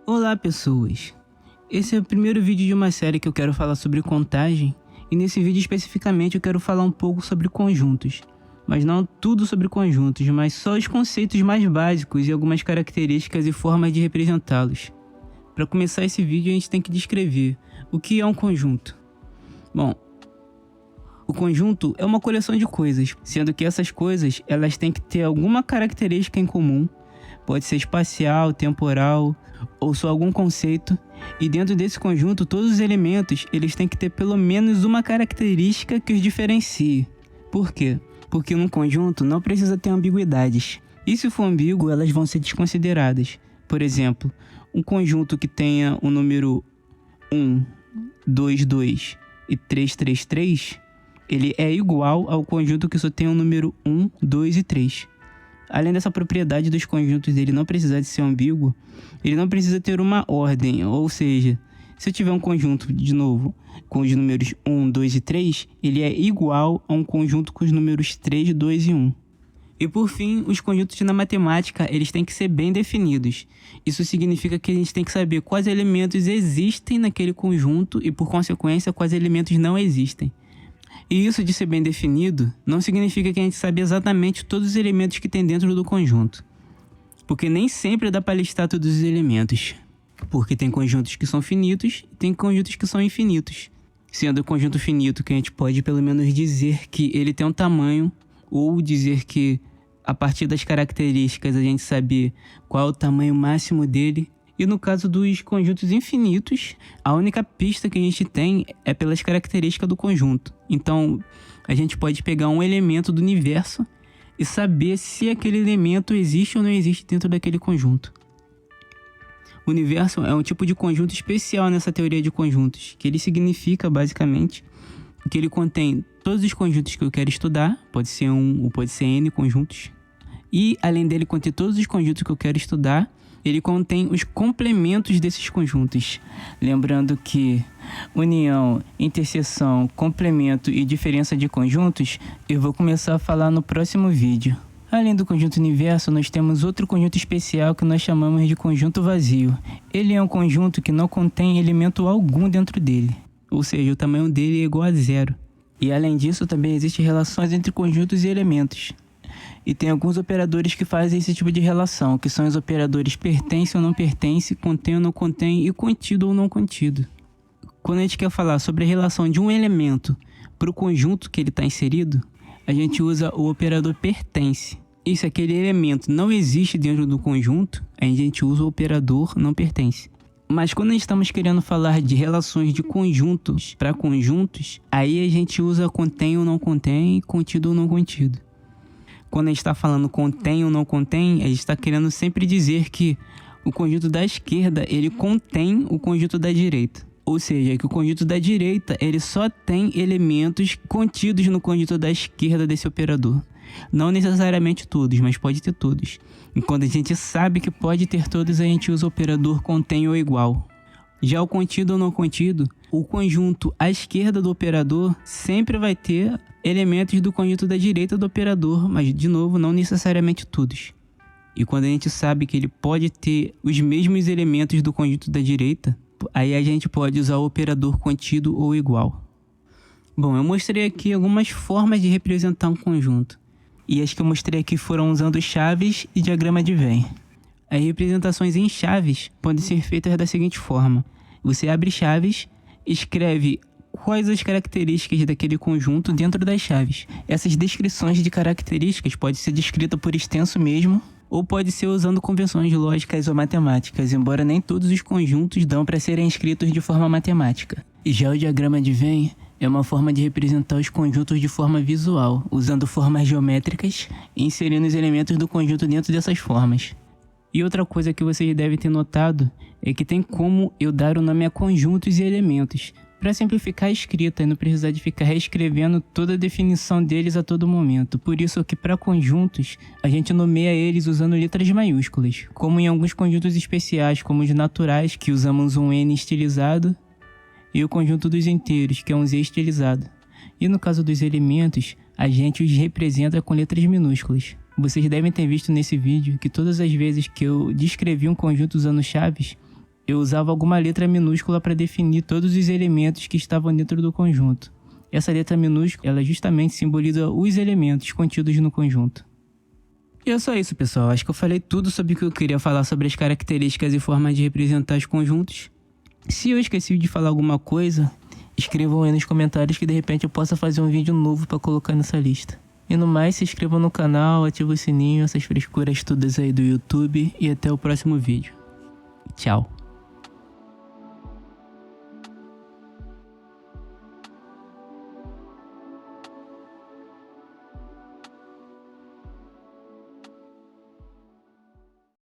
Olá pessoas, esse é o primeiro vídeo de uma série que eu quero falar sobre contagem e nesse vídeo especificamente eu quero falar um pouco sobre conjuntos, mas não tudo sobre conjuntos, mas só os conceitos mais básicos e algumas características e formas de representá-los. Para começar esse vídeo a gente tem que descrever o que é um conjunto. Bom, o conjunto é uma coleção de coisas, sendo que essas coisas elas têm que ter alguma característica em comum. Pode ser espacial, temporal ou só algum conceito. E dentro desse conjunto, todos os elementos eles têm que ter pelo menos uma característica que os diferencie. Por quê? Porque num conjunto não precisa ter ambiguidades. E se for ambíguo, elas vão ser desconsideradas. Por exemplo, um conjunto que tenha o número 1, 2, 2 e 3, 3, 3, ele é igual ao conjunto que só tem o número 1, 2 e 3. Além dessa propriedade dos conjuntos dele não precisar de ser ambíguo, ele não precisa ter uma ordem, ou seja, se eu tiver um conjunto, de novo, com os números 1, 2 e 3, ele é igual a um conjunto com os números 3, 2 e 1. E por fim, os conjuntos na matemática, eles têm que ser bem definidos. Isso significa que a gente tem que saber quais elementos existem naquele conjunto e, por consequência, quais elementos não existem. E isso de ser bem definido não significa que a gente sabe exatamente todos os elementos que tem dentro do conjunto. Porque nem sempre dá para listar todos os elementos. Porque tem conjuntos que são finitos e tem conjuntos que são infinitos. Sendo o conjunto finito que a gente pode pelo menos dizer que ele tem um tamanho, ou dizer que a partir das características a gente saber qual é o tamanho máximo dele. E no caso dos conjuntos infinitos, a única pista que a gente tem é pelas características do conjunto. Então, a gente pode pegar um elemento do universo e saber se aquele elemento existe ou não existe dentro daquele conjunto. O universo é um tipo de conjunto especial nessa teoria de conjuntos, que ele significa, basicamente, que ele contém todos os conjuntos que eu quero estudar, pode ser um ou pode ser N conjuntos, e além dele conter todos os conjuntos que eu quero estudar, ele contém os complementos desses conjuntos. Lembrando que união, interseção, complemento e diferença de conjuntos, eu vou começar a falar no próximo vídeo. Além do conjunto universo, nós temos outro conjunto especial que nós chamamos de conjunto vazio. Ele é um conjunto que não contém elemento algum dentro dele, ou seja, o tamanho dele é igual a zero. E além disso, também existem relações entre conjuntos e elementos. E tem alguns operadores que fazem esse tipo de relação, que são os operadores pertence ou não pertence, contém ou não contém e contido ou não contido. Quando a gente quer falar sobre a relação de um elemento para o conjunto que ele está inserido, a gente usa o operador pertence. E se aquele elemento não existe dentro do conjunto, a gente usa o operador não pertence. Mas quando estamos querendo falar de relações de conjuntos para conjuntos, aí a gente usa contém ou não contém, contido ou não contido. Quando a gente está falando contém ou não contém, a gente está querendo sempre dizer que o conjunto da esquerda ele contém o conjunto da direita. Ou seja, que o conjunto da direita ele só tem elementos contidos no conjunto da esquerda desse operador. Não necessariamente todos, mas pode ter todos. E quando a gente sabe que pode ter todos, a gente usa o operador contém ou igual. Já o contido ou não contido, o conjunto à esquerda do operador sempre vai ter elementos do conjunto da direita do operador, mas de novo, não necessariamente todos. E quando a gente sabe que ele pode ter os mesmos elementos do conjunto da direita, aí a gente pode usar o operador contido ou igual. Bom, eu mostrei aqui algumas formas de representar um conjunto. E as que eu mostrei aqui foram usando chaves e diagrama de Venn. As representações em chaves podem ser feitas da seguinte forma. Você abre chaves, escreve quais as características daquele conjunto dentro das chaves. Essas descrições de características podem ser descritas por extenso mesmo, ou pode ser usando convenções lógicas ou matemáticas, embora nem todos os conjuntos dão para serem escritos de forma matemática. E já o diagrama de Venn é uma forma de representar os conjuntos de forma visual, usando formas geométricas e inserindo os elementos do conjunto dentro dessas formas. E outra coisa que vocês devem ter notado é que tem como eu dar o nome a conjuntos e elementos, para simplificar a escrita e não precisar de ficar reescrevendo toda a definição deles a todo momento. Por isso que para conjuntos, a gente nomeia eles usando letras maiúsculas, como em alguns conjuntos especiais, como os naturais, que usamos um N estilizado, e o conjunto dos inteiros, que é um Z estilizado. E no caso dos elementos, a gente os representa com letras minúsculas. Vocês devem ter visto nesse vídeo que todas as vezes que eu descrevi um conjunto usando chaves, eu usava alguma letra minúscula para definir todos os elementos que estavam dentro do conjunto. Essa letra minúscula, ela justamente simboliza os elementos contidos no conjunto. E é só isso, pessoal. Acho que eu falei tudo sobre o que eu queria falar sobre as características e formas de representar os conjuntos. Se eu esqueci de falar alguma coisa, escrevam aí nos comentários que de repente eu possa fazer um vídeo novo para colocar nessa lista. E no mais, se inscrevam no canal, ativem o sininho, essas frescuras todas aí do YouTube e até o próximo vídeo. Tchau.